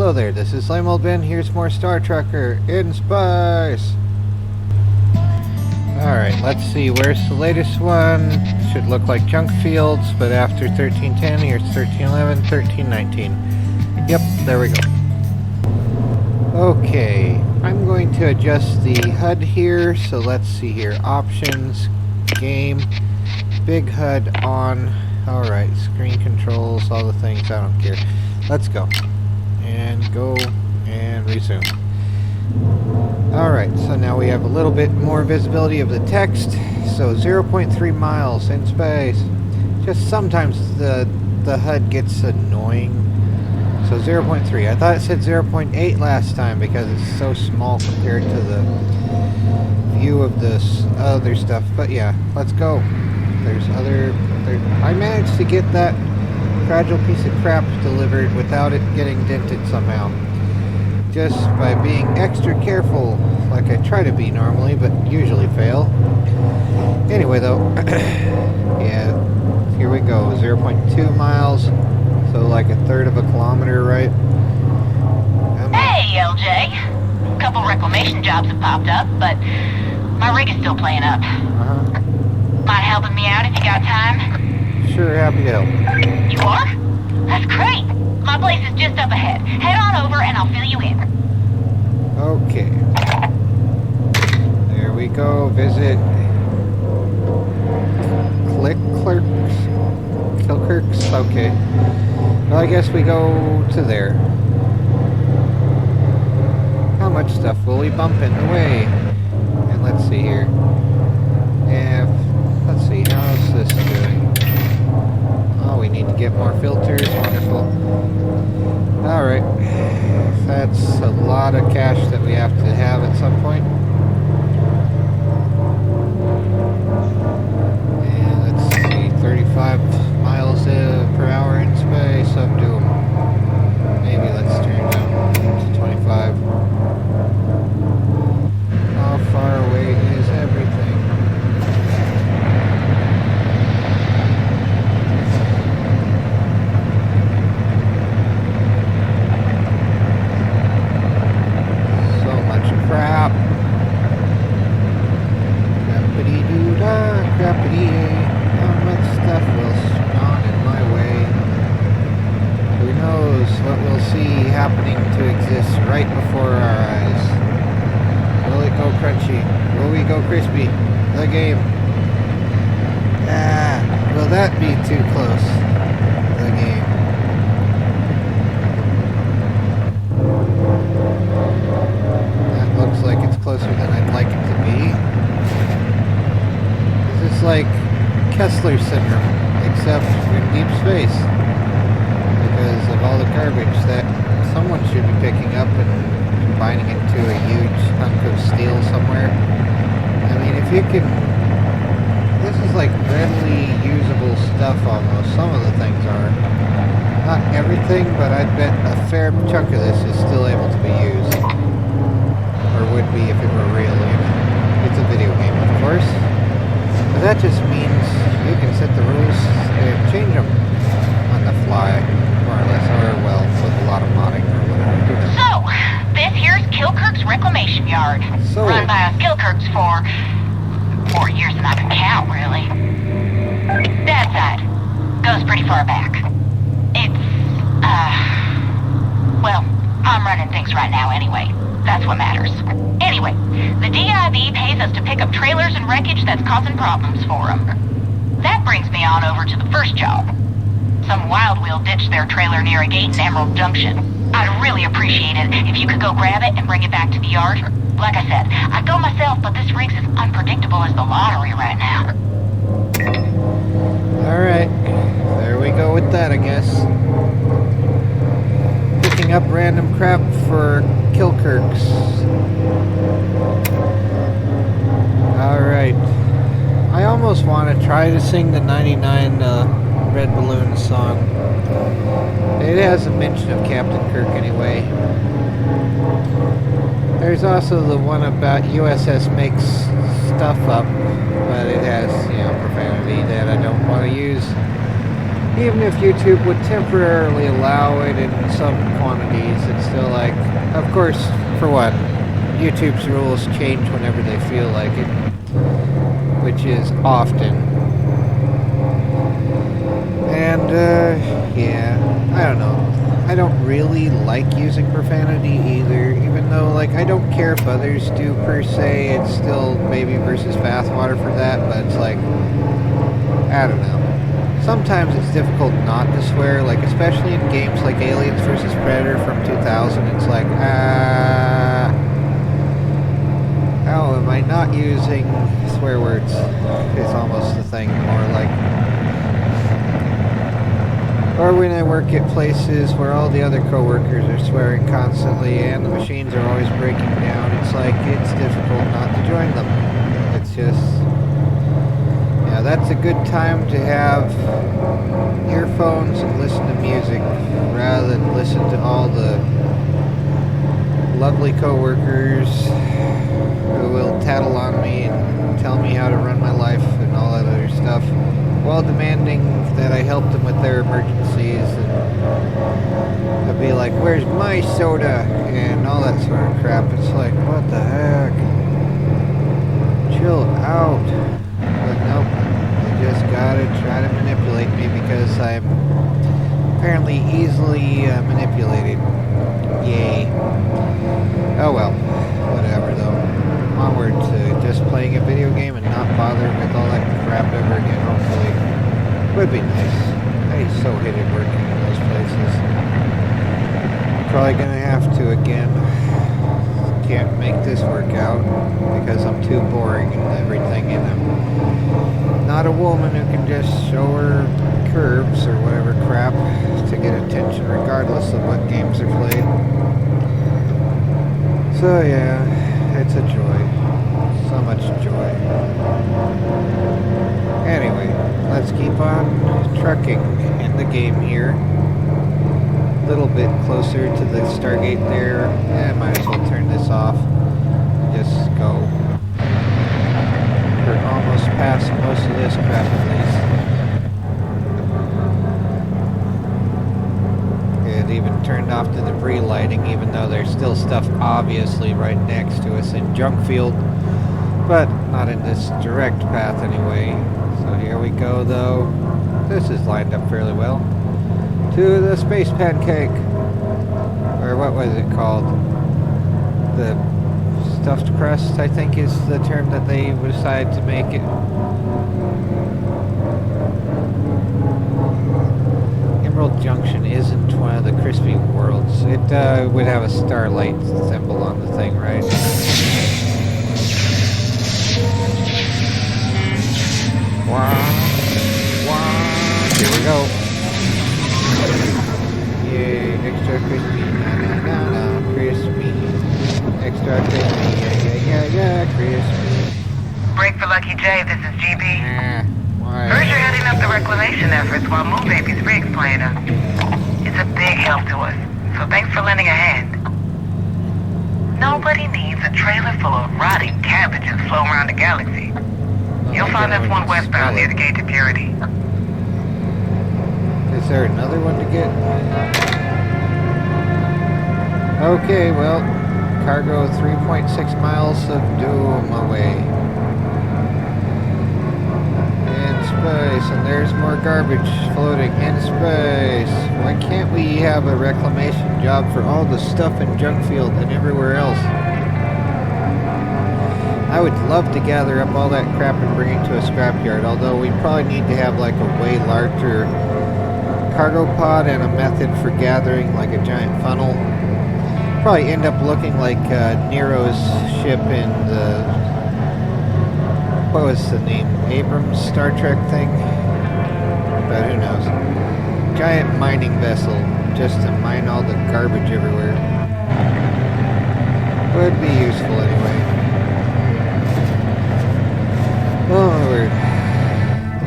Hello there, this is Lame Old Ben. Here's more Star Trekker in space. Alright, let's see, where's the latest one? Should look like junk fields, but after 1310, here's 1311, 1319. Yep, there we go. Okay, I'm going to adjust the HUD here, so let's see here. Options, game, big HUD on. Alright, screen controls, all the things, I don't care. Let's go. And go and resume. Alright, so now we have a little bit more visibility of the text. So 0.3 miles in space. Just sometimes the HUD gets annoying. So 0.3. I thought it said 0.8 last time because it's so small compared to the view of this other stuff. But yeah, let's go. I managed to get that fragile piece of crap delivered without it getting dented somehow. Just by being extra careful, like I try to be normally, but usually fail. Anyway though, yeah, here we go, 0.2 miles, so like a third of a kilometer, right? Hey, LJ! A couple reclamation jobs have popped up, but my rig is still playing up. Mind helping me out if you got time? Sure, happy to help. You are? That's great! My place is just up ahead. Head on over and I'll fill you in. Okay. There we go. Visit Kilkirks. Okay. Well, I guess we go to there. How much stuff will we bump in the way? And let's see here. Let's see, how's this doing? Oh, we need to get more filters. Wonderful. Alright. That's a lot of cash that we have to have at some point. And let's see, 35 miles per hour in space, subdoable. Maybe let's turn down to 25. How far away is everything? Crap. Crappity-doo-dah, crappity-yay. How much stuff will spawn in my way? Who knows what we'll see happening to exist right before our eyes? Will it go crunchy? Will we go crispy? The game. Will that be too close? The game. Looks like it's closer than I'd like it to be. This is like Kessler syndrome, except in deep space. Because of all the garbage that someone should be picking up and combining it to a huge hunk of steel somewhere. I mean, if you can... This is like readily usable stuff almost. Some of the things are. Not everything, but I'd bet a fair chunk of this is still able to be used. Or would be if it were real, you know. It's a video game, of course. But that just means you can set the rules and change them on the fly, more or less, or, well, with a lot of modding or whatever. So, this here's Kilkirk's Reclamation Yard. Run by us Kilkirks for 4 years and I can count, really. That side goes pretty far back. It's, well, I'm running things right now anyway. That's what matters. Anyway, the DIB pays us to pick up trailers and wreckage that's causing problems for them. That brings me on over to the first job. Some wild wheel ditched their trailer near a gate in Emerald Junction. I'd really appreciate it if you could go grab it and bring it back to the yard. Like I said, I'd go myself, but this rig's as unpredictable as the lottery right now. Alright, there we go with that, I guess. Picking up random crap for Kilkirks. Alright. I almost want to try to sing the 99 Red Balloon song. It has a mention of Captain Kirk anyway. There's also the one about USS makes stuff up, but it has, you know, profanity that I don't want to use. even if YouTube would temporarily allow it in some quantities, it's still like, of course, for one, YouTube's rules change whenever they feel like it, which is often. And, yeah, I don't know. I don't really like using profanity either, even though, like, I don't care if others do per se. It's still baby versus bathwater for that, but it's like, I don't know. Sometimes it's difficult not to swear, like, especially in games like Aliens vs. Predator from 2000, it's like, how am I not using swear words? It's almost the thing, more like... Or when I work at places where all the other coworkers are swearing constantly and the machines are always breaking down, it's like, it's difficult not to join them. It's just... Yeah, that's a good time to have earphones and listen to music rather than listen to all the lovely coworkers who will tattle on me and tell me how to run my life and all that other stuff, while demanding that I help them with their emergencies, and they'll be like, where's my soda? And all that sort of crap. It's like, what the heck? Chill out. But nope, they just gotta try to manipulate me because I'm apparently easily manipulated. Yay. Oh well, whatever though. Onward to just playing a video game and not bothering with all that crap ever again, hopefully. Would be nice. I so hated working in those places. Probably gonna have to again. Can't make this work out because I'm too boring and everything, and I'm not a woman who can just show her curves or whatever crap to get attention regardless of what games are played. So yeah, it's a joy. So much joy. Anyway, let's keep on trucking in the game here. A little bit closer to the Stargate there. Might as well turn this off. Just go. We're almost past most of this crap at least. It even turned off the debris lighting, even though there's still stuff obviously right next to us in junk field, but not in this direct path anyway. So here we go though. This is lined up fairly well. To the space pancake. Or what was it called? The stuffed crust, I think, is the term that they decided to make it. Emerald Junction isn't one of the crispy worlds. It would have a starlight symbol on the thing, right? Wow. Here we go. Yay, extra crispy. Na, crispy. Extra crispy. Yeah, crispy. Break for Lucky J, this is GB. Why? Heard you're heading up the reclamation efforts while Moon Baby's rig's playing up. It's a big help to us, so thanks for lending a hand. Nobody needs a trailer full of rotting cabbages floating around the galaxy. You'll find us one westbound near the gate to Purity. Is there another one to get? Okay, well, cargo 3.6 miles of doom away. In space, and there's more garbage floating in space. Why can't we have a reclamation job for all the stuff in junk field and everywhere else? I would love to gather up all that crap and bring it to a scrapyard, although we probably need to have like a way larger cargo pod and a method for gathering, like a giant funnel. Probably end up looking like Nero's ship in the, what was the name, Abrams Star Trek thing? But who knows. Giant mining vessel just to mine all the garbage everywhere. Would be useful anyway. Onward.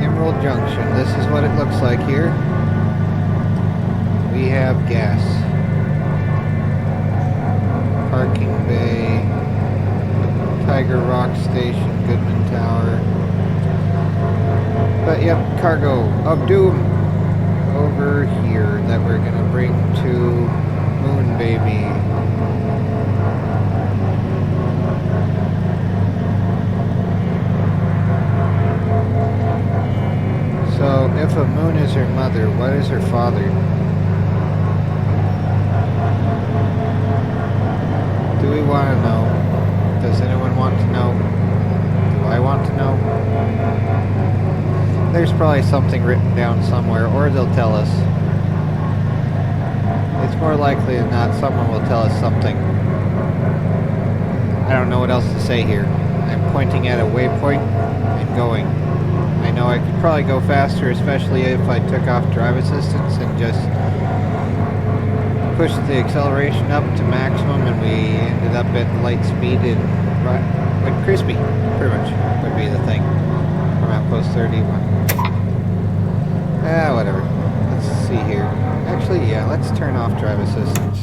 Emerald Junction. This is what it looks like here. We have gas. Parking bay. Tiger Rock Station. Goodman Tower. But yep, cargo of doom. her mother? What is her father? Do we want to know? Does anyone want to know? Do I want to know? There's probably something written down somewhere, or they'll tell us. It's more likely than not someone will tell us something. I don't know what else to say here. I'm pointing at a waypoint and going. I know I could probably go faster, especially if I took off drive assistance and just pushed the acceleration up to maximum, and we ended up at light speed and went crispy. Pretty much would be the thing from Outpost 31. Whatever. Let's see here. Actually, yeah, let's turn off drive assistance.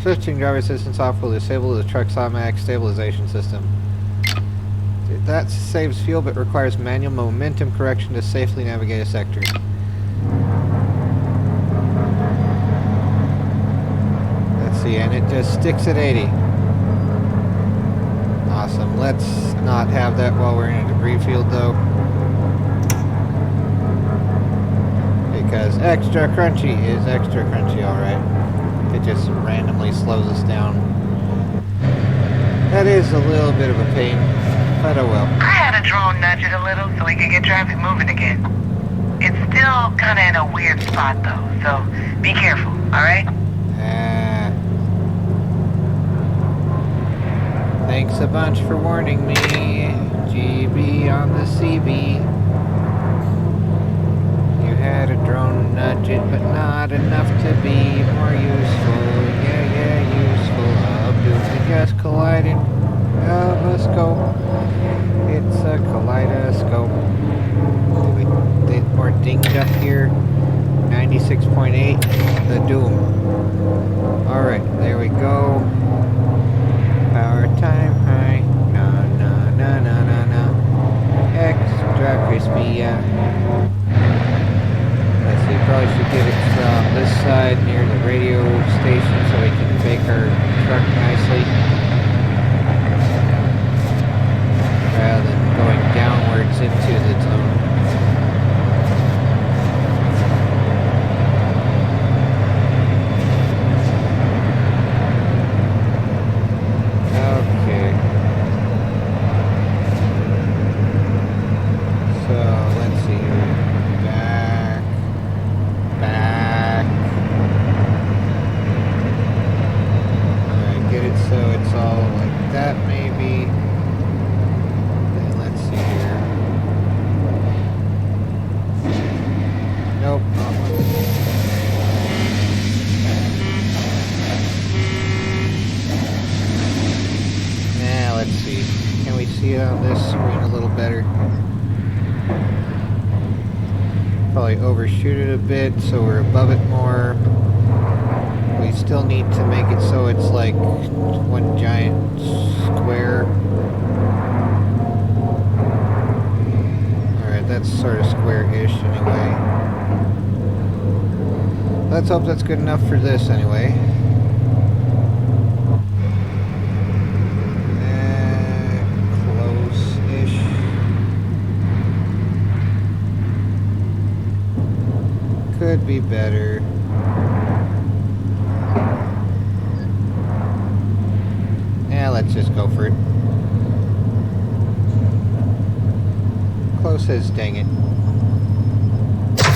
Switching drive assistance off will disable the truck's automatic stabilization system. That saves fuel but requires manual momentum correction to safely navigate a sector. Let's see, and it just sticks at 80. Awesome. Let's not have that while we're in a debris field, though. Because extra crunchy is extra crunchy, alright. It just randomly slows us down. That is a little bit of a pain, but oh well. I had a drone nudge it a little so we could get traffic moving again. It's still kind of in a weird spot though, so be careful, alright? Thanks a bunch for warning me. GB on the CB. You had a drone nudge it, but not enough to be more useful. Yeah, useful. Obviously just collided. Let's go. It's a kaleidoscope. We get more dinged up here. 96.8. The Doom. Alright, there we go. Power time high. No. Extra crispy, yeah. Let's see, probably should get it from this side near the radio station so we can fake our truck nicely. Rather than going downwards into the tunnel. Okay. So, let's see here. Back. Alright, get it so it's all like that maybe. Then let's see here. Nope, not one. Now let's see. Can we see it on this screen a little better? Probably overshoot it a bit so we're above it more. We still need to make it so it's like one giant square. Alright, that's sort of square-ish anyway. Let's hope that's good enough for this anyway. Close-ish. Could be better. Yeah, let's just go for it. Close as dang it.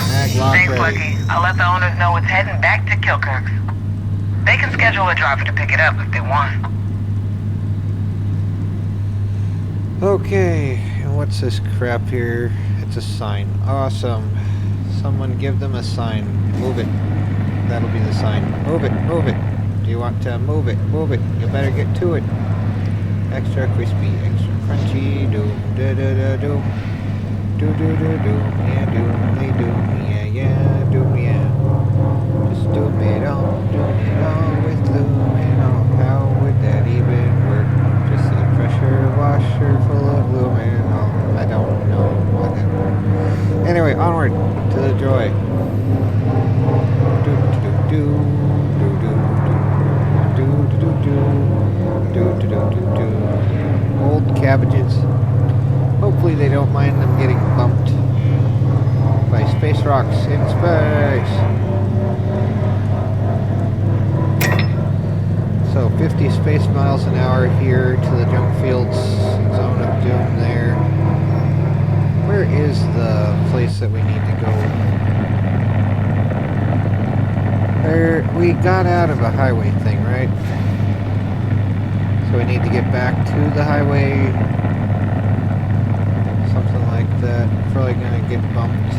Mag lock Thanks, ready. Lucky. I'll let the owners know it's heading back to Kilkirk's. They can schedule a driver to pick it up if they want. Okay, and what's this crap here? It's a sign. Awesome. Someone give them a sign. Move it. That'll be the sign. Move it. Do you want to move it? You better get to it. Extra crispy, extra crunchy. Doom, doom. Doom, yeah, doom, yeah. Just doom it all with loom and all. How would that even work? Just a pressure washer full of loom and all. I don't know, whatever. Anyway, onward to the joy. Old cabbages. Hopefully they don't mind them getting bumped by space rocks in space. So 50 space miles an hour here to the junk fields zone of doom there. Where is the place that we need to go? We got out of a highway thing, right? So we need to get back to the highway. Something like that. Probably gonna get bumped.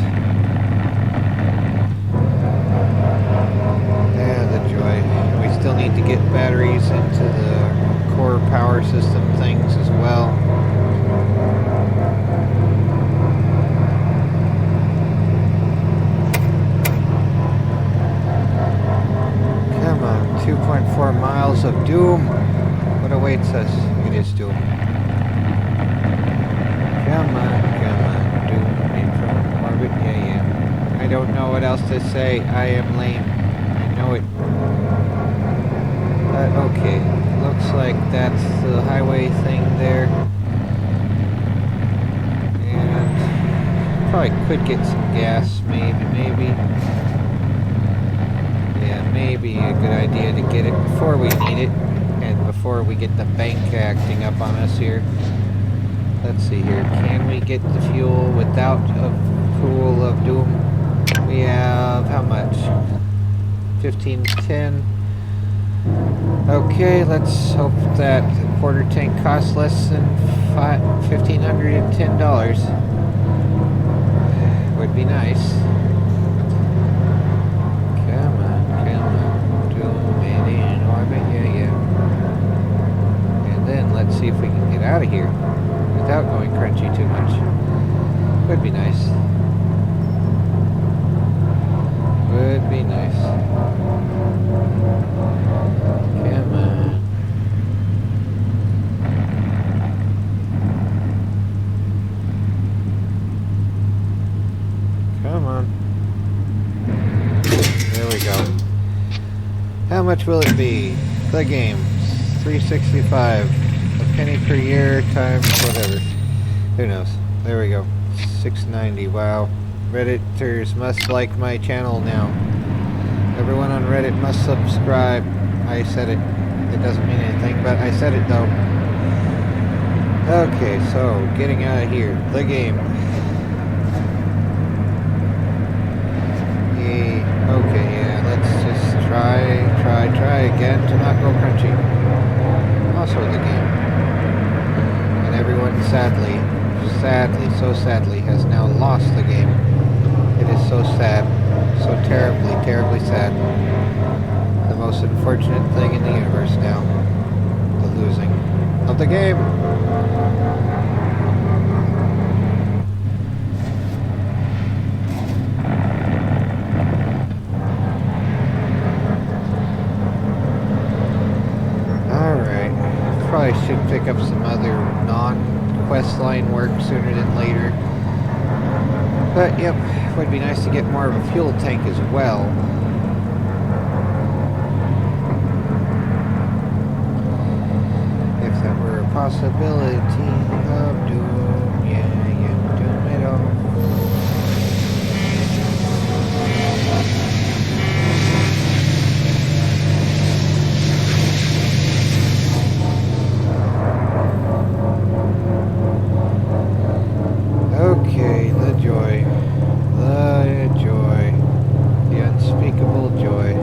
Yeah, the joy. We still need to get batteries into the core power system things as well. Come on, 2.4 miles of doom. What awaits us? It is doom. Come on, doom in from orbit. Yeah. I don't know what else to say. I am lame. I know it. Okay, looks like that's the highway thing there. And probably could get some gas, maybe. Yeah, maybe a good idea to get it before we need it, and before we get the bank acting up on us here. Let's see here, can we get the fuel without a pool of doom? We have, how much? 1510. Okay, let's hope that the quarter tank costs less than $1,510. Would be nice. Come on, doom it in orbit, yeah. And then let's see if we can get out of here without going crunchy too much. Would be nice. Would be nice. Come on. Come on. There we go. How much will it be? The game. $365. A penny per year times whatever. Who knows? There we go. $6.90. Wow. Redditors must like my channel now. Everyone on Reddit must subscribe. I said it. It doesn't mean anything, but I said it though. Okay, so getting out of here. The game. Okay, yeah, let's just try again to not go crunchy. Also the game. And everyone sadly, so sadly has now lost the game. It is so sad. So terribly sad. The most unfortunate thing in the universe now. The losing of the game. Alright. Probably should pick up some other non-quest line work sooner than later. But, yep, would be nice to get more of a fuel tank as well. If that were a possibility of doom, yeah, doom it all. Okay, the joy. The joy. The unspeakable joy.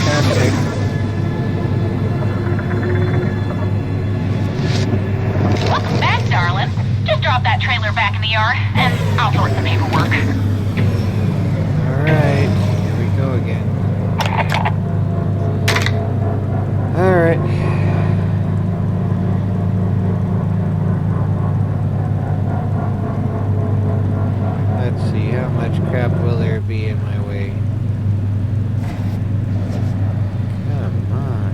Fantastic. Welcome back, darling. Just drop that trailer back in the yard, and I'll sort the paperwork. Alright, here we go again. Alright. Let's see, how much crap will there be in my way? Come on.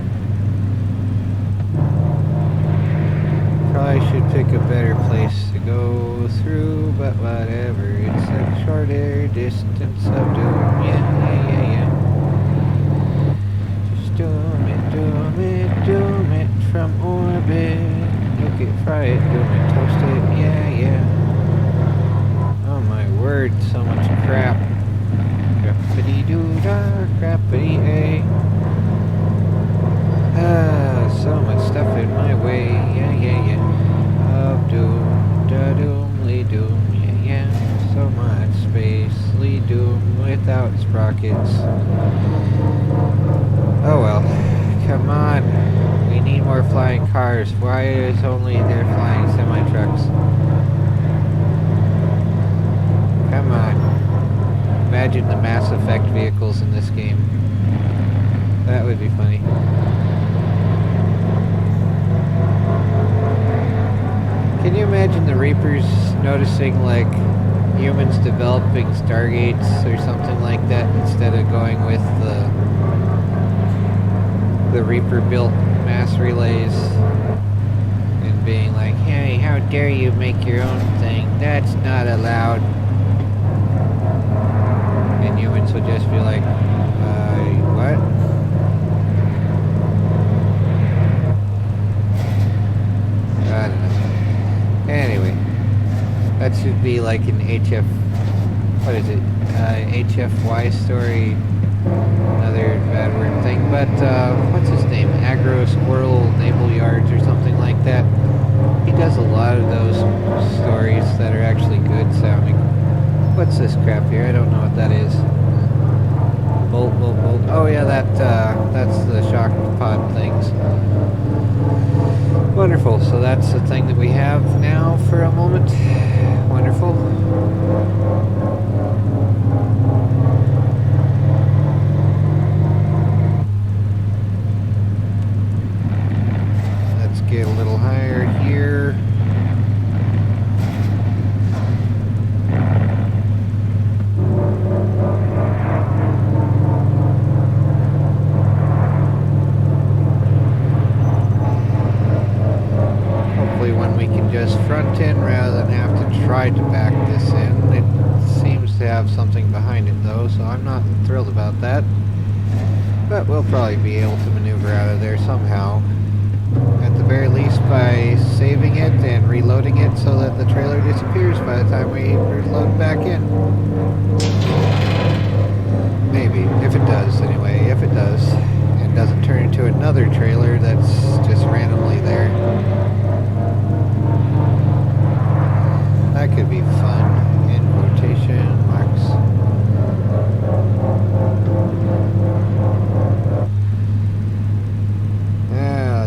Probably should pick a better place to go through, but whatever. It's a shorter distance of doom. Yeah. doom it from orbit. Nuke it, fry it, doom it, toast it, yeah. Oh my word, so much crap. Crappity-doo-dah, crappity-a. So much stuff in my way, yeah. Of doom, da-doom, doom, yeah. So much space, doom without sprockets. Oh well, come on. We need more flying cars. Why is only there flying semi-trucks? Come on. Imagine the Mass Effect vehicles in this game. That would be funny. Can you imagine the Reapers noticing, like, humans developing Stargates or something like that instead of going with the Reaper-built mass relays and being like, hey, how dare you make your own thing? That's not allowed. And humans would just be like, what? I don't know. Anyway, that should be like an what is it? HFY story. Another bad word thing, but what's his name? Agro Squirrel Naval Yards or something like that. He does a lot of those stories that are actually good sounding. What's this crap here? I don't know what that is. Bolt. Oh yeah, that's the shock pod things. Wonderful. So that's the thing that we have now for a moment. Wonderful. Get a little higher here. Hopefully one we can just front in rather than have to try to back this in. It seems to have something behind it though, so I'm not thrilled about that. But we'll probably be able to maneuver out of there somehow. At the very least by saving it and reloading it so that the trailer disappears by the time we reload back in. Maybe, if it does anyway, if it does. And doesn't turn into another trailer that's just randomly there. That could be fun, in quotation marks.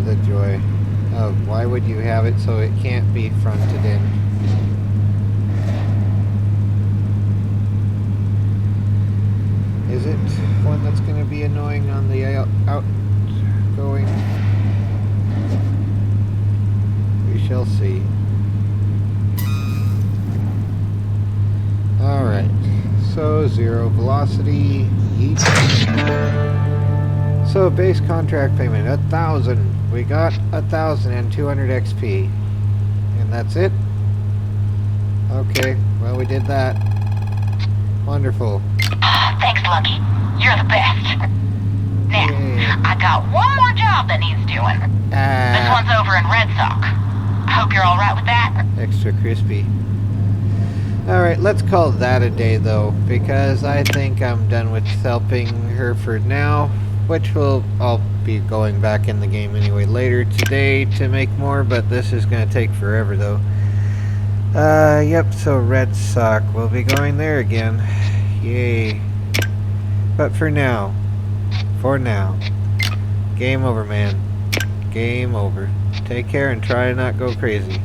The joy of why would you have it so it can't be fronted in? Is it one that's going to be annoying on the outgoing? We shall see. Alright, so 0 velocity, yeet. So base contract payment, 1,000. We got 1,200 XP. And that's it? Okay, well we did that. Wonderful. Thanks, Lucky. You're the best. Now, I got one more job that needs doing. This one's over in Red Sox. I hope you're alright with that. Extra crispy. Alright, let's call that a day though, because I think I'm done with helping her for now. Which I'll be going back in the game anyway later today to make more, but this is going to take forever though. Yep, so Red Sox, we'll be going there again. Yay. But for now, game over, man. Game over. Take care and try to not go crazy.